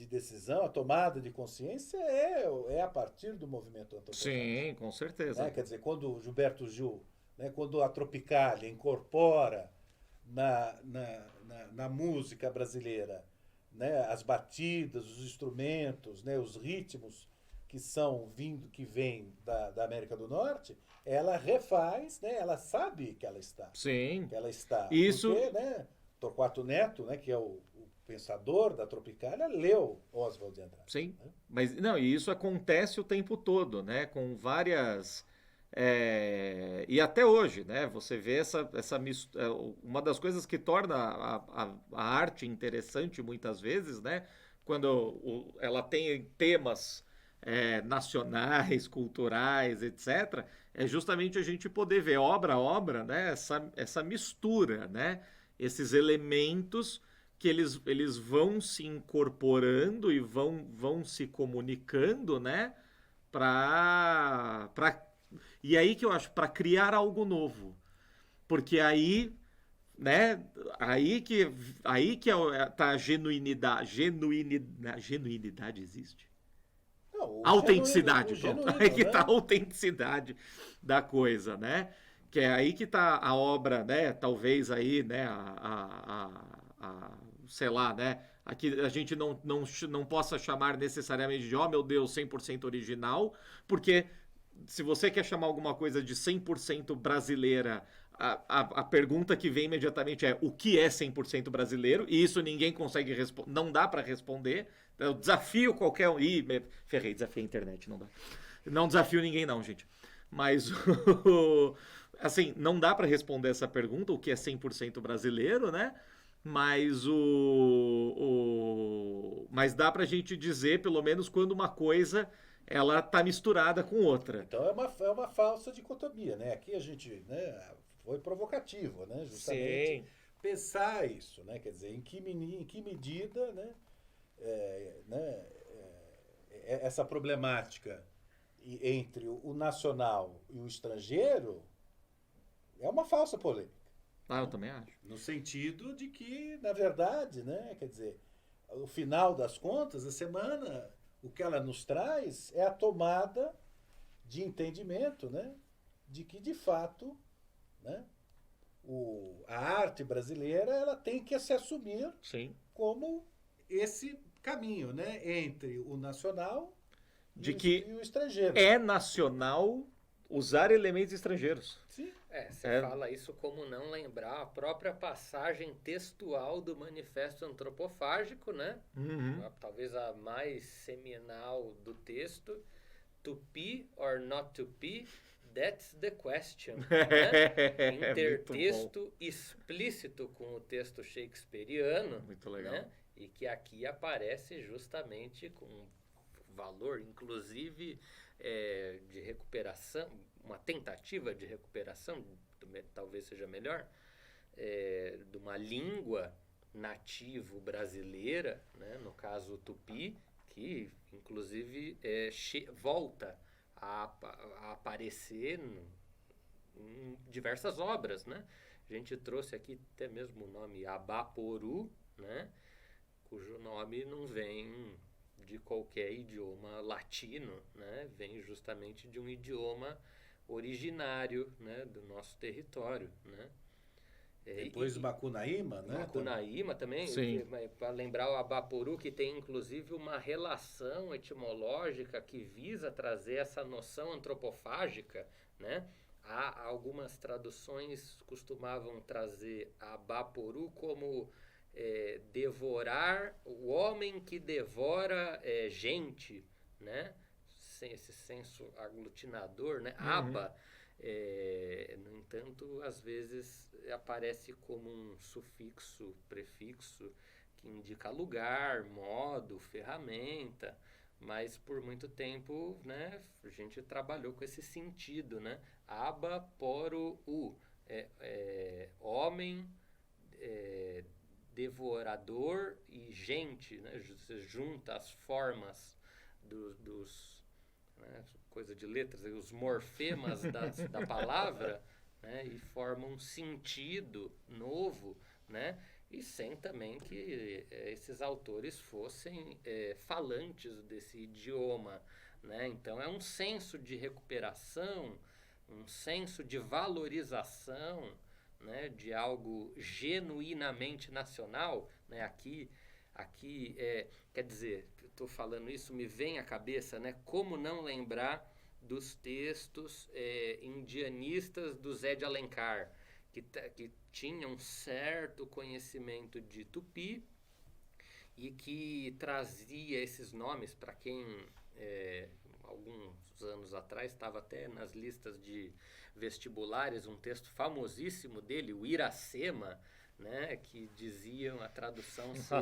decisão, a tomada de consciência é a partir do movimento antropofágico. Sim, com certeza. Né? Quer dizer, quando o Gilberto Gil, né, quando a Tropicália incorpora na música brasileira, né, as batidas, os instrumentos, né, os ritmos que vêm da América do Norte, ela refaz, né, ela sabe que ela está. Sim. Que ela está. Isso... Porque, né, Torquato Neto, né, que é o pensador da Tropicália, leu Oswald de Andrade. Sim, né? mas não, e isso acontece o tempo todo, né? Com várias... e até hoje, né? Você vê essa mistura... Uma das coisas que torna a arte interessante muitas vezes, né? Quando ela tem temas nacionais, culturais, etc., é justamente a gente poder ver obra a obra, né? Essa mistura, né? Esses elementos que eles vão se incorporando e vão se comunicando, né? E aí que eu acho, para criar algo novo. Porque aí, né? Aí que tá a genuinidade. Genuinidade existe? Não, Autenticidade, genuíno, pronto. Aí que né? tá a autenticidade da coisa, né? Que é aí que está a obra, né? Talvez aí, né? Sei lá, né? Aqui a gente não possa chamar necessariamente de, oh meu Deus, 100% original, porque se você quer chamar alguma coisa de 100% brasileira, a pergunta que vem imediatamente é o que é 100% brasileiro? E isso ninguém consegue responder, não dá para responder. Eu desafio qualquer um. Ih, ferrei, desafiei a internet, não dá. Não desafio ninguém não, gente. Mas, assim, não dá para responder essa pergunta, o que é 100% brasileiro, né? Mas dá pra gente dizer, pelo menos, quando uma coisa ela tá misturada com outra. Então é uma falsa dicotomia, né? Aqui a gente, né, foi provocativo, né? Justamente pensar isso, né? Quer dizer, em que medida, né, essa problemática entre o nacional e o estrangeiro é uma falsa polêmica. Ah, eu também acho. No sentido de que, na verdade, né, quer dizer, no final das contas, a semana, o que ela nos traz é a tomada de entendimento, né, de que, de fato, né, a arte brasileira ela tem que se assumir Sim. como esse caminho, né, entre o nacional e o estrangeiro. É nacional usar elementos estrangeiros. Sim. Você fala isso como não lembrar a própria passagem textual do Manifesto Antropofágico, né? Uhum. Talvez a mais seminal do texto. To be or not to be, that's the question. Né? Intertexto explícito com o texto shakespeariano. Muito legal. Né? E que aqui aparece justamente com valor, inclusive, de recuperação, uma tentativa de recuperação, talvez seja melhor, de uma língua nativo brasileira, né, no caso o tupi, que inclusive volta a aparecer em diversas obras, né? A gente trouxe aqui até mesmo o nome Abaporu, né, cujo nome não vem de qualquer idioma latino, né? Vem justamente de um idioma originário, né, do nosso território, né? Depois Macunaíma, né? Macunaíma também, para lembrar o Abaporu, que tem inclusive uma relação etimológica que visa trazer essa noção antropofágica, né? Há algumas traduções costumavam trazer Abaporu como devorar, o homem que devora gente, né? Esse senso aglutinador, né? Uhum. Aba, no entanto, às vezes aparece como um sufixo, prefixo, que indica lugar, modo, ferramenta, mas por muito tempo, né, a gente trabalhou com esse sentido, né? Aba, poro, homem, devorador e gente, né? Você junta as formas dos né, coisa de letras, os morfemas da palavra, né, e forma um sentido novo, né, e sem também que esses autores fossem falantes desse idioma, né, então é um senso de recuperação, um senso de valorização, né, de algo genuinamente nacional, né, aqui quer dizer, estou falando isso, me vem à cabeça, né, como não lembrar dos textos indianistas do Zé de Alencar, que tinha um certo conhecimento de tupi e que trazia esses nomes para quem alguns anos atrás estava até nas listas de vestibulares, um texto famosíssimo dele, o Iracema, né, que diziam a tradução ser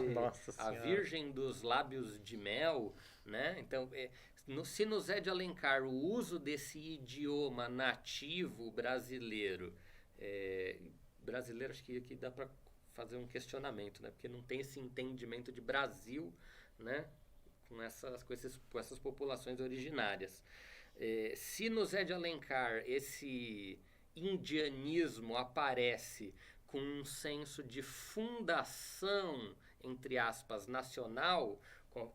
a Virgem dos Lábios de Mel, né? Então, se no Zé de Alencar o uso desse idioma nativo brasileiro, acho que aqui dá para fazer um questionamento, né? Porque não tem esse entendimento de Brasil, né? Com essas populações originárias. Se no Zé de Alencar esse indianismo aparece com um senso de fundação, entre aspas, nacional,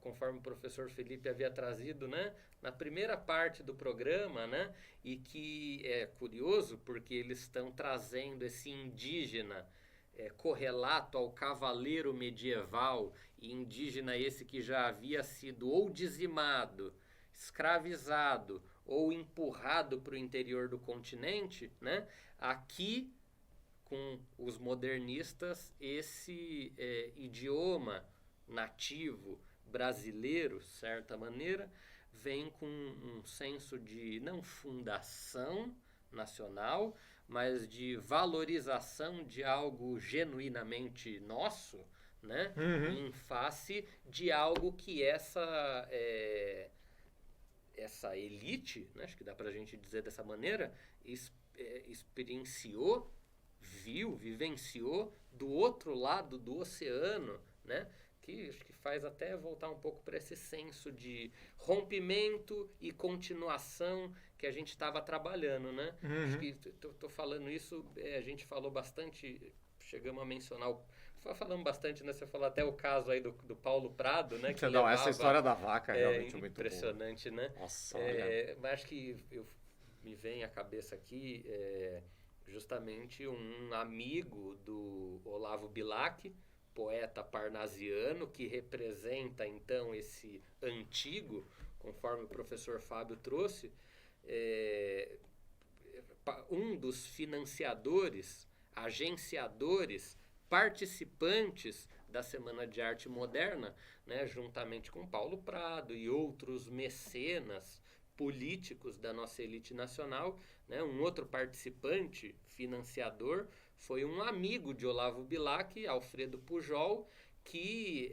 conforme o professor Felipe havia trazido, né, na primeira parte do programa, né, e que é curioso porque eles estão trazendo esse indígena correlato ao cavaleiro medieval, e indígena esse que já havia sido ou dizimado, escravizado ou empurrado para o interior do continente, né, aqui com os modernistas esse idioma nativo brasileiro, de certa maneira, vem com um senso de não fundação nacional, mas de valorização de algo genuinamente nosso, né? Em face de algo que essa elite, né? Acho que dá pra gente dizer dessa maneira, experienciou, vivenciou do outro lado do oceano, né? Que acho que faz até voltar um pouco para esse senso de rompimento e continuação que a gente estava trabalhando, né? Acho que tô falando isso, a gente falou bastante, chegamos a mencionar, falamos bastante, né? Você falou até o caso aí do Paulo Prado, né? Que não, essa história da vaca é realmente muito impressionante, boa. Né? Nossa, mas acho que me vem à cabeça aqui justamente um amigo do Olavo Bilac, poeta parnasiano, que representa então esse antigo, conforme o professor Fábio trouxe, um dos financiadores, agenciadores, participantes da Semana de Arte Moderna, né, juntamente com Paulo Prado e outros mecenas políticos da nossa elite nacional, né, um outro participante, financiador, foi um amigo de Olavo Bilac, Alfredo Pujol, que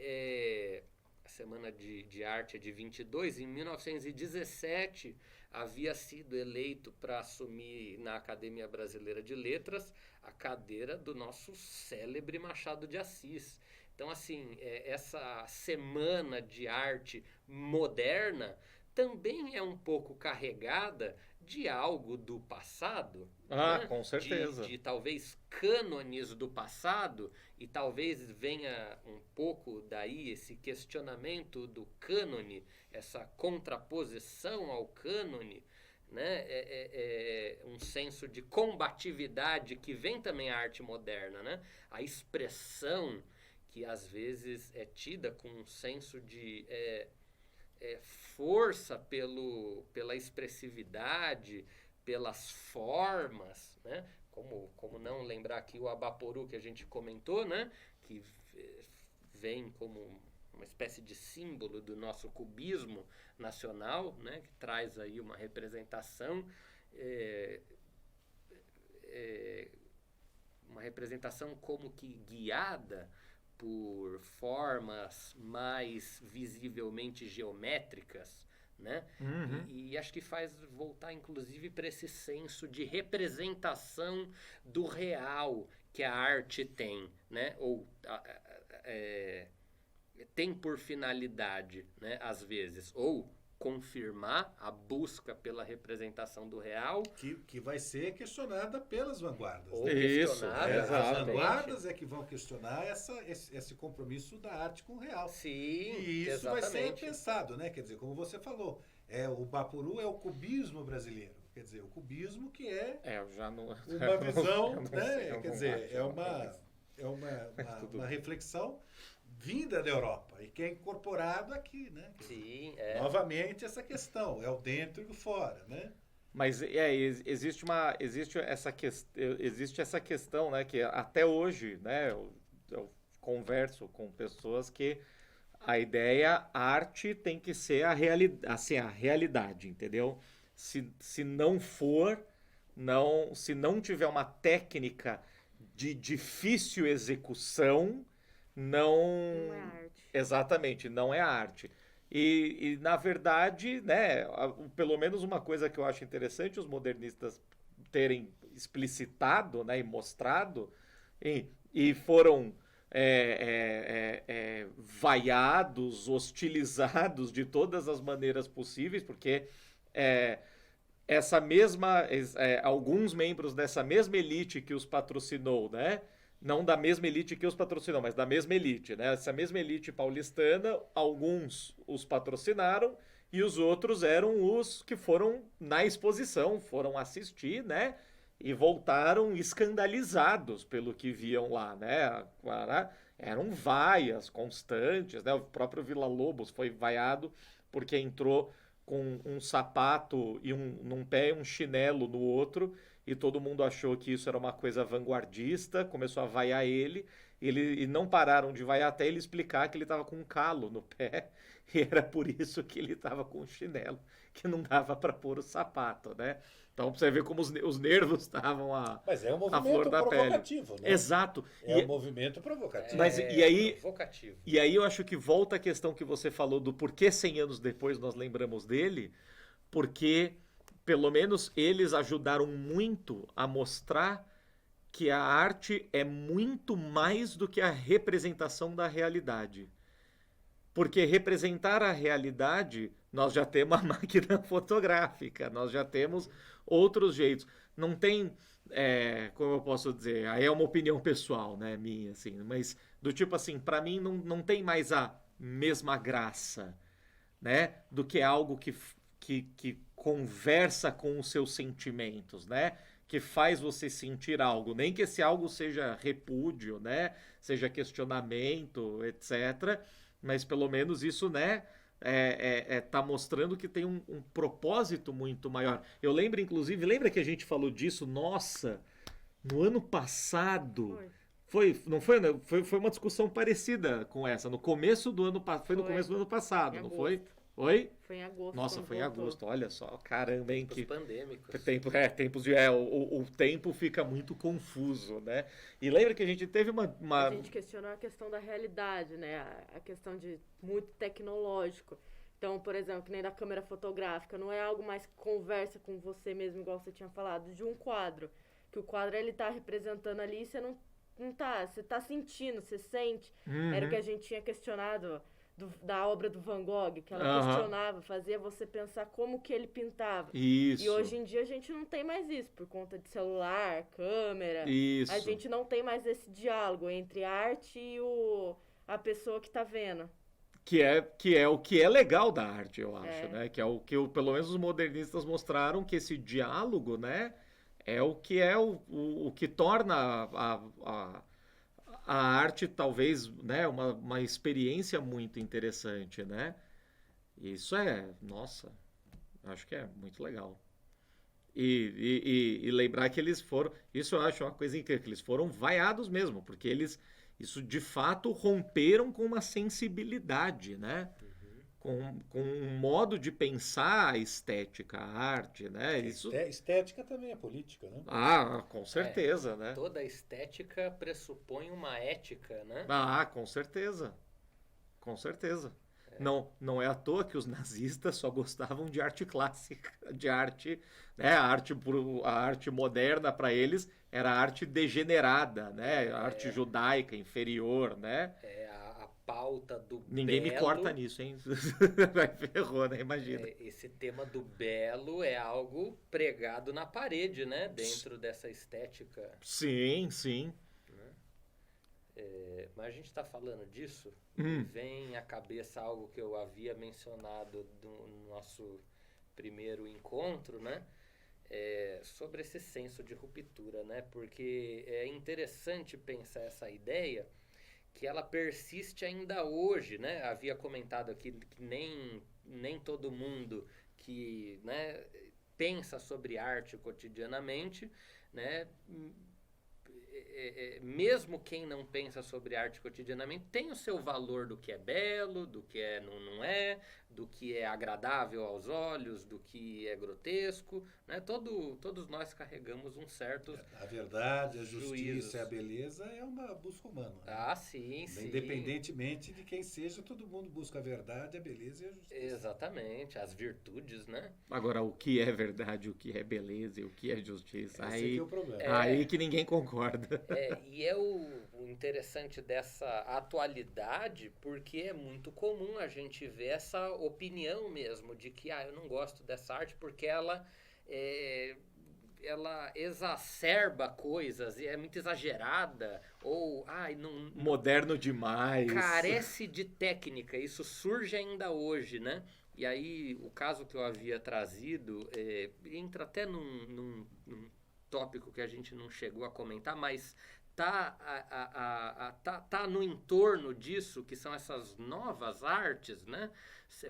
a Semana de Arte é de 22, em 1917 havia sido eleito para assumir na Academia Brasileira de Letras a cadeira do nosso célebre Machado de Assis. Então, assim, essa Semana de Arte Moderna também é um pouco carregada de algo do passado. Ah, né? Com certeza. De talvez cânones do passado, e talvez venha um pouco daí esse questionamento do cânone, essa contraposição ao cânone, né? Um senso de combatividade que vem também a arte moderna, né? A expressão que às vezes é tida com um senso de força pela expressividade, pelas formas, né? Como não lembrar aqui o Abaporu que a gente comentou, né? Que vem como uma espécie de símbolo do nosso cubismo nacional, né? Que traz aí uma representação como que guiada por formas mais visivelmente geométricas, né? E acho que faz voltar, inclusive, para esse senso de representação do real que a arte tem, né? Ou tem por finalidade, né? Às vezes, ou confirmar a busca pela representação do real. Que vai ser questionada pelas vanguardas. Ou Né? Isso, As vanguardas é que vão questionar esse compromisso da arte com o real. Sim, E isso exatamente. vai ser pensado, né? Quer dizer, como você falou, o Bapuru é o cubismo brasileiro. Quer dizer, o cubismo que eu já não... uma visão, eu não né? sei, eu Quer não dizer, acho, uma reflexão vinda da Europa e que é incorporado aqui, né? Sim, Novamente essa questão, é o dentro e o fora, né? Mas existe essa questão, né, que até hoje, né, eu converso com pessoas que a arte tem que ser a realidade, entendeu? Se não for, se não tiver uma técnica de difícil execução, não é arte. Exatamente, não é arte. E na verdade, né, pelo menos uma coisa que eu acho interessante os modernistas terem explicitado, né, e mostrado, e foram vaiados, hostilizados de todas as maneiras possíveis, porque alguns membros dessa mesma elite que os patrocinou, né, não da mesma elite que os patrocinou, mas da mesma elite, né? Essa mesma elite paulistana, alguns os patrocinaram e os outros eram os que foram na exposição, foram assistir, né? E voltaram escandalizados pelo que viam lá, né? Eram vaias constantes, né? O próprio Villa-Lobos foi vaiado porque entrou com um sapato num pé e um chinelo no outro, e todo mundo achou que isso era uma coisa vanguardista, começou a vaiar ele, e não pararam de vaiar até ele explicar que ele estava com um calo no pé, e era por isso que ele estava com o chinelo, que não dava para pôr o sapato, né? Então, pra você ver como os nervos estavam Mas é um flor movimento da pele. provocativo, né? Exato. É um movimento provocativo. Mas e aí, Provocativo. e aí eu acho que volta a questão que você falou do porquê 100 anos depois nós lembramos dele, porque pelo menos eles ajudaram muito a mostrar que a arte é muito mais do que a representação da realidade. Porque representar a realidade, nós já temos a máquina fotográfica, nós já temos outros jeitos. Não tem, como eu posso dizer, aí é uma opinião pessoal, né, minha, assim, mas do tipo assim, para mim não tem mais a mesma graça, né, do que algo que conversa com os seus sentimentos, né, que faz você sentir algo, nem que esse algo seja repúdio, né, seja questionamento, etc., mas pelo menos isso, né, tá mostrando que tem um propósito muito maior. Eu lembro, inclusive, lembra que a gente falou disso? Nossa, no ano passado. Não foi, né? Foi uma discussão parecida com essa. No começo do ano passado. Foi no começo do ano passado, Em não agosto. foi? Foi? Foi em agosto. Nossa, quando foi em voltou. agosto. Olha só, caramba, hein? Tempos pandêmicos. Tempos de. O tempo fica muito confuso, né? E lembra que a gente teve A gente questionou a questão da realidade, né? A questão de muito tecnológico. Então, por exemplo, que nem da câmera fotográfica, não é algo mais que conversa com você mesmo, igual você tinha falado, de um quadro. Que o quadro ele tá representando ali e você não tá. Você tá sentindo, você sente. Era o que a gente tinha questionado da obra do Van Gogh, que ela questionava, fazia você pensar como que ele pintava. Isso. E hoje em dia a gente não tem mais isso, por conta de celular, câmera. Isso. A gente não tem mais esse diálogo entre a arte e a pessoa que tá vendo. Que é o que é legal da arte, eu acho, né? Que é o que pelo menos os modernistas mostraram, que esse diálogo, né? É o que torna a arte talvez, né? Uma experiência muito interessante, né? Isso nossa, acho que é muito legal. E lembrar que eles foram, isso eu acho uma coisa incrível, que eles foram vaiados mesmo, porque isso de fato romperam com uma sensibilidade, né? Com um modo de pensar a estética, a arte, né? Isso... Estética também é política, né? Ah, com certeza, né? Toda estética pressupõe uma ética, né? Ah, com certeza. Com certeza. Não é à toa que os nazistas só gostavam de arte clássica, de arte, né? A arte moderna para eles era a arte degenerada, né? A arte judaica inferior, né? A pauta do Ninguém belo. me corta nisso, hein? Vai ferrou, né? Imagina. Esse tema do belo é algo pregado na parede, né? Dentro dessa estética. Sim, sim. Mas a gente está falando disso, e vem à cabeça algo que eu havia mencionado no nosso primeiro encontro, né? Sobre esse senso de ruptura, né? Porque é interessante pensar essa ideia que ela persiste ainda hoje, né? Havia comentado aqui que nem todo mundo que, né, pensa sobre arte cotidianamente, né? Mesmo quem não pensa sobre arte cotidianamente tem o seu valor do que é belo, do que não é, do que é agradável aos olhos, do que é grotesco, né? Todos nós carregamos um certo A verdade, a justiça juízos. e a beleza é uma busca humana, né? Ah, sim. Independentemente de quem seja, todo mundo busca a verdade, a beleza e a justiça. Exatamente, as virtudes, né? Agora, o que é verdade, o que é beleza e o que é justiça? Esse Aí, aqui é o problema. aí que ninguém concorda. E é o interessante dessa atualidade, porque é muito comum a gente ver essa opinião mesmo, de que eu não gosto dessa arte porque ela ela exacerba coisas, e é muito exagerada, ou não, Moderno demais. carece de técnica. Isso surge ainda hoje, né? E aí, o caso que eu havia trazido entra até num tópico que a gente não chegou a comentar, mas tá no entorno disso, que são essas novas artes, né?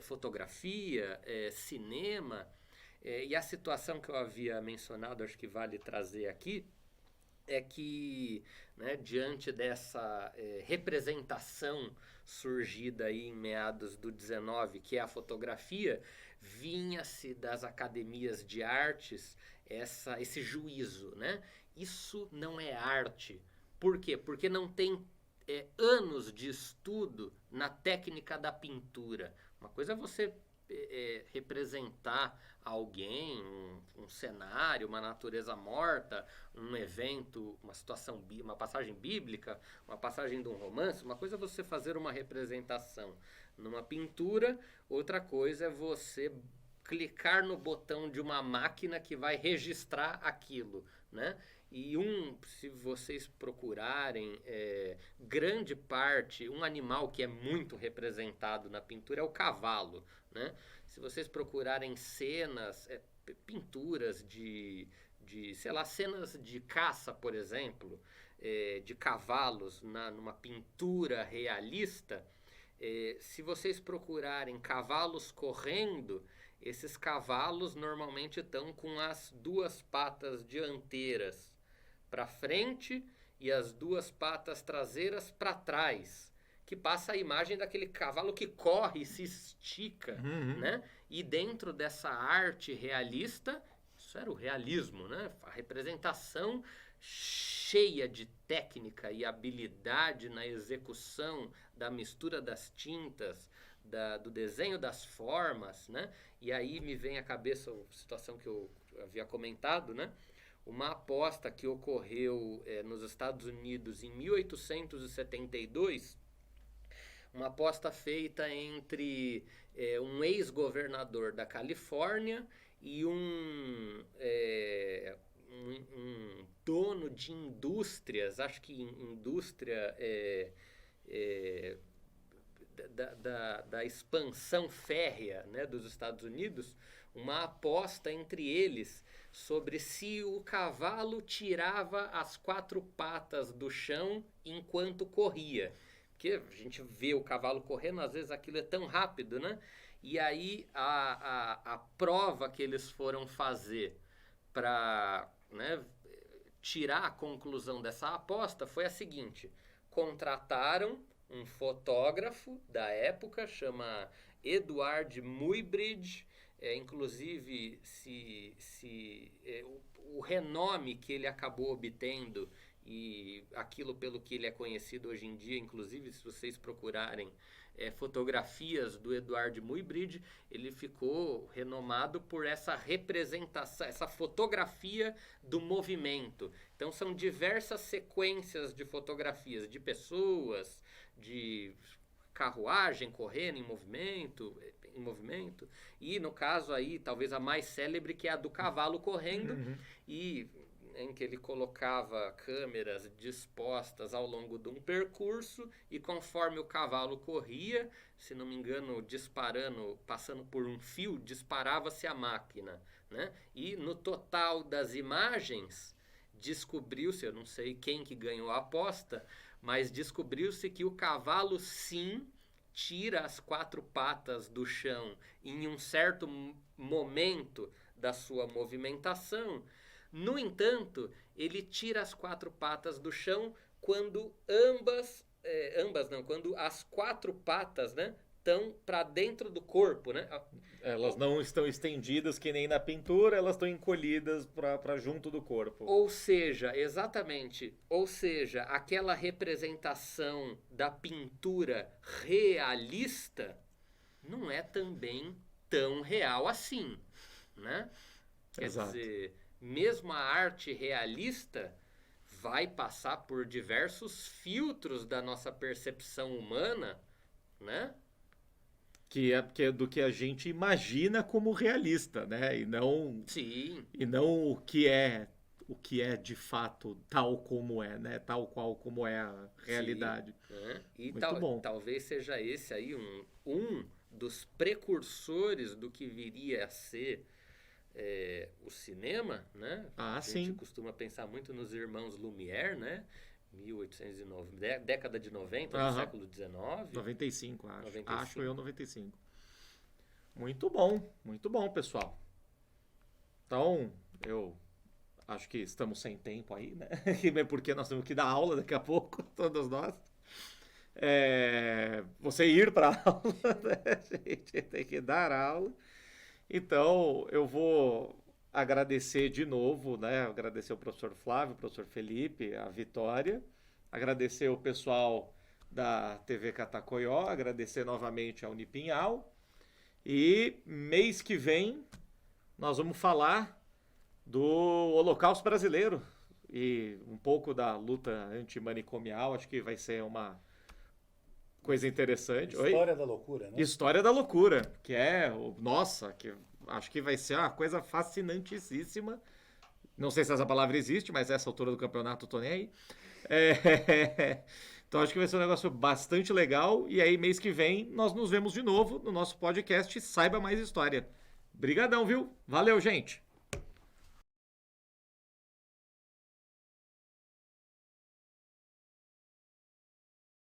Fotografia, cinema. E a situação que eu havia mencionado, acho que vale trazer aqui, é que, né, diante dessa representação surgida aí em meados do 19, que é a fotografia, vinha-se das academias de artes esse juízo, né? Isso não é arte. Por quê? Porque não tem anos de estudo na técnica da pintura. Uma coisa é você representar alguém, um cenário, uma natureza morta, um evento, uma situação, uma passagem bíblica, uma passagem de um romance. Uma coisa é você fazer uma representação numa pintura, outra coisa é você clicar no botão de uma máquina que vai registrar aquilo, né? E se vocês procurarem, grande parte, um animal que é muito representado na pintura é o cavalo, né? Se vocês procurarem cenas, pinturas sei lá, cenas de caça, por exemplo, de cavalos numa pintura realista, se vocês procurarem cavalos correndo, esses cavalos normalmente estão com as duas patas dianteiras para frente e as duas patas traseiras para trás, que passa a imagem daquele cavalo que corre e se estica, né? E dentro dessa arte realista, isso era o realismo, né? A representação cheia de técnica e habilidade na execução da mistura das tintas, do desenho das formas, né? E aí me vem à cabeça a situação que eu havia comentado, né? Uma aposta que ocorreu nos Estados Unidos em 1872, uma aposta feita entre um ex-governador da Califórnia e um dono de indústrias, acho que indústria da expansão férrea, né, dos Estados Unidos, uma aposta entre eles sobre se o cavalo tirava as quatro patas do chão enquanto corria. Porque a gente vê o cavalo correndo, às vezes aquilo é tão rápido, né? E aí a prova que eles foram fazer para, né, tirar a conclusão dessa aposta foi a seguinte: contrataram um fotógrafo da época, chama Edward Muybridge, inclusive o renome que ele acabou obtendo e aquilo pelo que ele é conhecido hoje em dia, inclusive se vocês procurarem fotografias do Edward Muybridge, ele ficou renomado por essa representação, essa fotografia do movimento. Então são diversas sequências de fotografias de pessoas, de carruagem correndo em movimento, e no caso aí talvez a mais célebre, que é a do cavalo correndo, e em que ele colocava câmeras dispostas ao longo de um percurso, e conforme o cavalo corria, se não me engano, passando por um fio, disparava-se a máquina, né? E no total das imagens, descobriu-se, eu não sei quem que ganhou a aposta, mas descobriu-se que o cavalo sim tira as quatro patas do chão em um certo momento da sua movimentação. No entanto, ele tira as quatro patas do chão quando quando as quatro patas, né, estão para dentro do corpo, né? Elas não estão estendidas que nem na pintura, elas estão encolhidas para junto do corpo. Ou seja, exatamente, aquela representação da pintura realista não é também tão real assim, né? Exato. Quer dizer, mesmo a arte realista vai passar por diversos filtros da nossa percepção humana, né? do que a gente imagina como realista, né? Sim. E não o que é de fato tal como é, né? Tal qual como é a realidade. Sim, né? E Muito bom. talvez seja esse aí um dos precursores do que viria a ser o cinema, né? Ah, A gente sim. costuma pensar muito nos irmãos Lumière, né? 1890, década de 90 do Aham. século XIX. 95, acho. 95. Acho eu 95. Muito bom, pessoal. Então, eu acho que estamos sem tempo aí, né? Porque nós temos que dar aula daqui a pouco, todos nós. Você ir para a aula, né? A gente tem que dar aula. Então, eu vou agradecer de novo, né? Agradecer o professor Flávio, o professor Felipe, a Vitória. Agradecer o pessoal da TV Catacoió, agradecer novamente a Unipinhal. E mês que vem nós vamos falar do Holocausto Brasileiro e um pouco da luta antimanicomial. Acho que vai ser uma coisa interessante. História da loucura, né? História da loucura, que nossa, que acho que vai ser uma coisa fascinantíssima. Não sei se essa palavra existe, mas essa altura do campeonato eu tô nem aí. Então acho que vai ser um negócio bastante legal. E aí, mês que vem, nós nos vemos de novo no nosso podcast Saiba Mais História. Brigadão, viu? Valeu, gente!